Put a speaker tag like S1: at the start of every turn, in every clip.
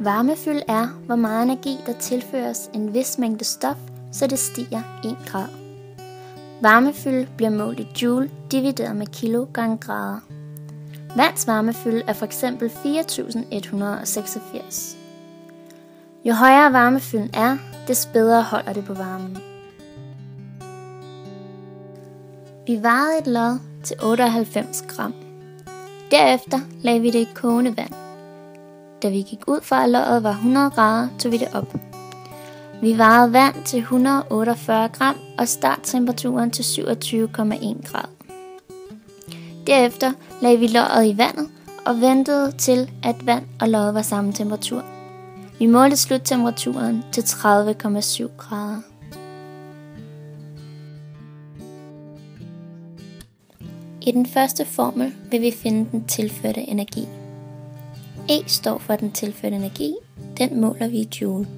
S1: Varmefylde er, hvor meget energi der tilføres en vis mængde stof, så det stiger 1 grad. Varmefylde bliver målt i joule divideret med kilo gange grader. Vands varmefylde er f.eks. 4186. Jo højere varmefylden er, des bedre holder det på varmen. Vi vejede et lod til 98 gram. Derefter lagde vi det i kogende vand. Da vi gik ud fra, at loddet var 100 grader, tog vi det op. Vi vejede vand til 148 gram og starttemperaturen til 27,1 grad. Derefter lagde vi loddet i vandet og ventede til, at vand og lod var samme temperatur. Vi målte sluttemperaturen til 30,7 grader. I den første formel vil vi finde den tilførte energi. E står for den tilførte energi, den måler vi i joule.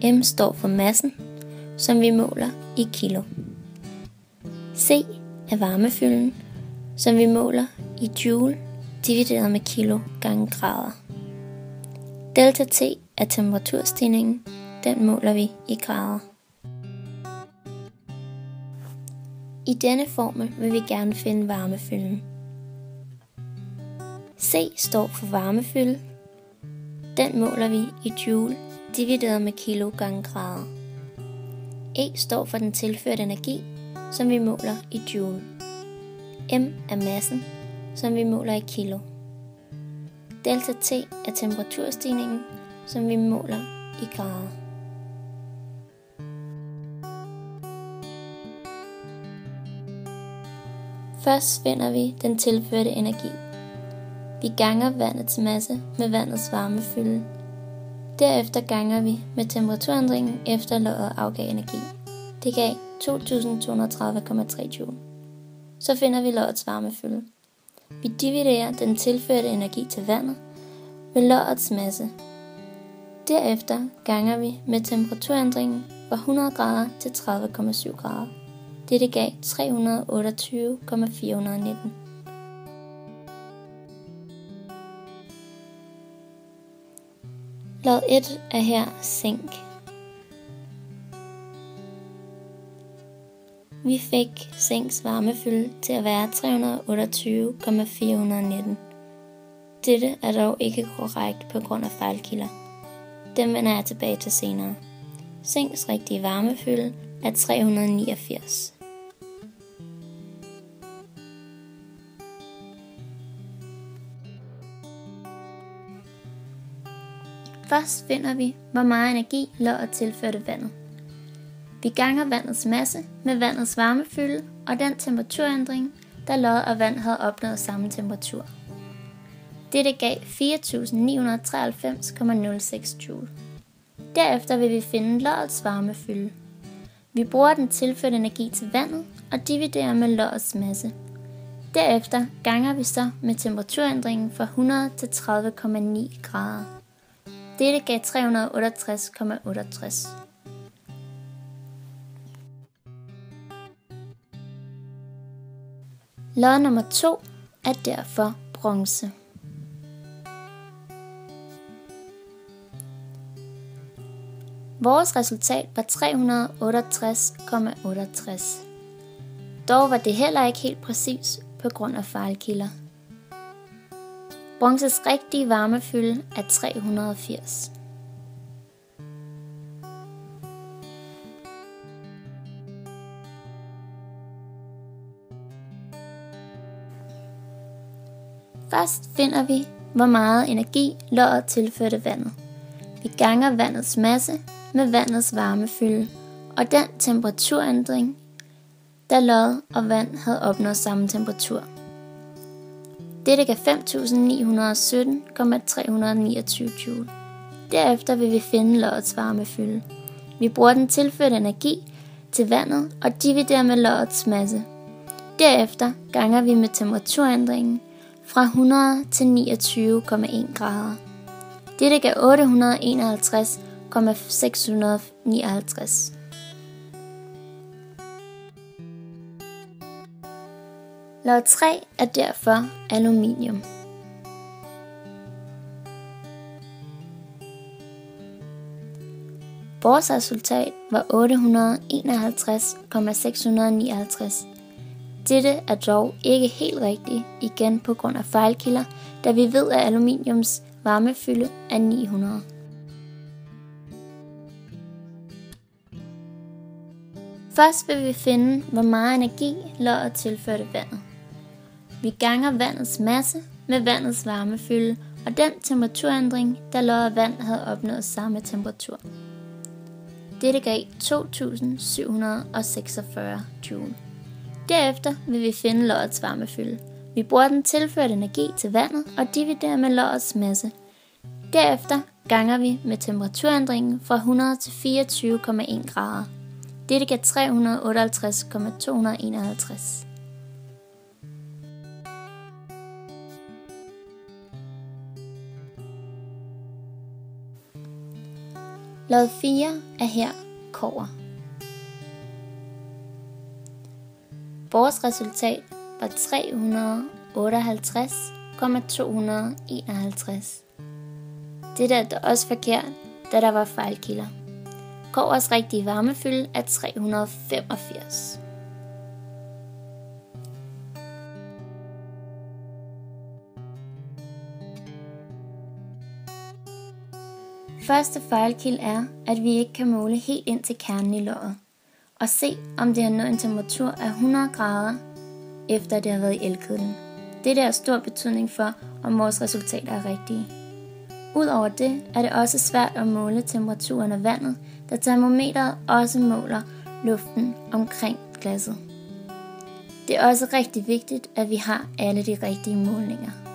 S1: M står for massen, som vi måler i kilo. C er varmefylden, som vi måler i joule divideret med kilo gange grader. Delta T er temperaturstigningen, den måler vi i grader. I denne formel vil vi gerne finde varmefylden. C står for varmefylde, den måler vi i joule divideret med kilo gange grader. E står for den tilførte energi, som vi måler i joule. M er massen, som vi måler i kilo. Delta T er temperaturstigningen, som vi måler i grader. Først finder vi den tilførte energi. Vi ganger vandets masse med vandets varmefylde. Derefter ganger vi med temperaturændringen efter loddet afgav energi. Det gav 2230,3 joule. Så finder vi loddets varmefylde. Vi dividerer den tilførte energi til vandet med loddets masse. Derefter ganger vi med temperaturændringen fra 100 grader til 30,7 grader. Dette gav 328,419. Lod 1 er her zink. Vi fik zinks varmefylde til at være 328,419. Dette er dog ikke korrekt på grund af fejlkilder. Dem vender jeg tilbage til senere. Zinks rigtige varmefylde er 389. Først finder vi, hvor meget energi loddet tilførte vandet. Vi ganger vandets masse med vandets varmefylde og den temperaturændring, da lod og vand havde opnået samme temperatur. Dette gav 4.993,06 joule. Derefter vil vi finde loddets varmefylde. Vi bruger den tilførte energi til vandet og dividerer med loddets masse. Derefter ganger vi så med temperaturændringen fra 100 til 30,9 grader. Dette gav 368,68. Lod nummer 2 er derfor bronze. Vores resultat var 368,68. Dog var det heller ikke helt præcis på grund af fejlkilder. Bronzes rigtige varmefylde er 380. Først finder vi, hvor meget energi loddet tilførte vandet. Vi ganger vandets masse med vandets varmefylde og den temperaturændring, da lod og vand havde opnået samme temperatur. Dette gav 5.917,329 joule. Derefter vil vi finde loddets varmefylde. Vi bruger den tilførte energi til vandet og dividerer med loddets masse. Derefter ganger vi med temperaturændringen fra 100 til 29,1 grader. Dette gav 851,659. Lod 3 er derfor aluminium. Vores resultat var 851,659. Dette er dog ikke helt rigtigt, igen på grund af fejlkilder, da vi ved, at aluminiums varmefylde er 900. Først vil vi finde, hvor meget energi loddet tilførte vandet. Vi ganger vandets masse med vandets varmefylde og den temperaturændring, da loddet vand havde opnået samme temperatur. Dette gav 2746 joule. Derefter vil vi finde loddets varmefylde. Vi bruger den tilførte energi til vandet og dividerer med loddets masse. Derefter ganger vi med temperaturændringen fra 100 til 24,1 grader. Dette gav 358,251. Lod 4 er her kobber. Vores resultat var 358,251. Dette er dog også forkert, da der var fejlkilder. Kobbers rigtige varmefylde er 385. Første fejlkilde er, at vi ikke kan måle helt ind til kernen i loddet og se, om det har nået en temperatur af 100 grader, efter det har været i elkedlen. Dette har stor betydning for, om vores resultater er rigtige. Udover det er det også svært at måle temperaturen af vandet, da termometeret også måler luften omkring glasset. Det er også rigtig vigtigt, at vi har alle de rigtige målinger.